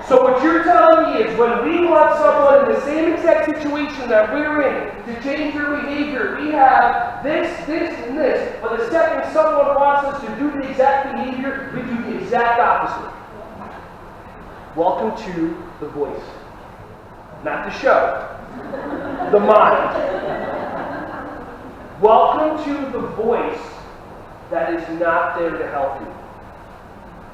So what you're telling me is when we want someone in the same exact situation that we're in to change their behavior, we have this, and this. But the second someone wants us to do the exact behavior, we do the exact opposite. Welcome to the voice. Not the show. The mind. Welcome to the voice that is not there to help you.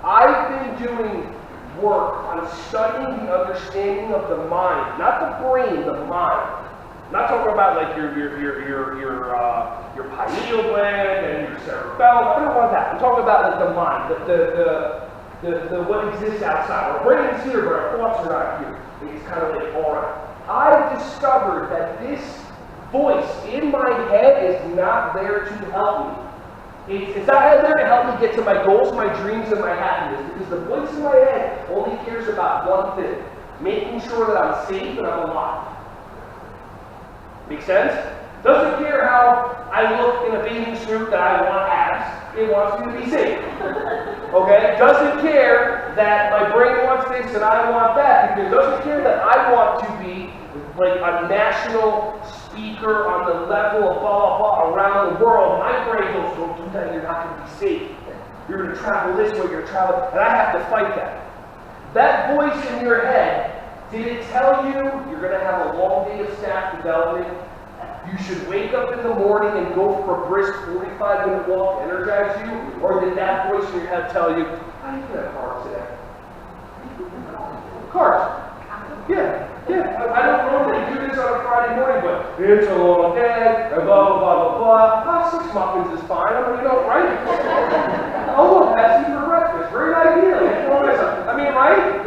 I've been doing work on studying the understanding of the mind, not the brain, the mind. I'm not talking about like your pineal gland and your cerebellum. I don't want that. I'm talking about like the mind, the what exists outside. Our brain is here, but our thoughts are not here. It's kind of like aura. I've discovered that this voice in my head is not there to help me. It's not there to help me get to my goals, my dreams, and my happiness, because the voice in my head only cares about one thing: making sure that I'm safe and I'm alive. Make sense? Doesn't care how I look in a bathing suit that I want abs. It wants me to be safe. Okay? Doesn't care that my brain wants this and I want that, because it doesn't care that I want to be like a national speaker on the level of blah, blah, blah around the world. My brain goes, don't do that, you're not going to be safe. You're going to travel this way, you're traveling, and I have to fight that. That voice in your head, did it tell you you're going to have a long day of staff development? You should wake up in the morning and go for a brisk 45-minute walk to energize you? Or did that voice in your head tell you, I can have carbs today? Carbs. Yeah. I don't normally do this on a Friday morning, but it's a long day, and blah, blah, blah, blah. 6 muffins is fine. I mean, you know, right? Oh, look, Pepsi for breakfast. Great idea. I mean, right?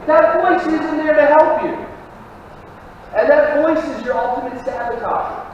That voice isn't there to help you. And that voice is your ultimate sabotager.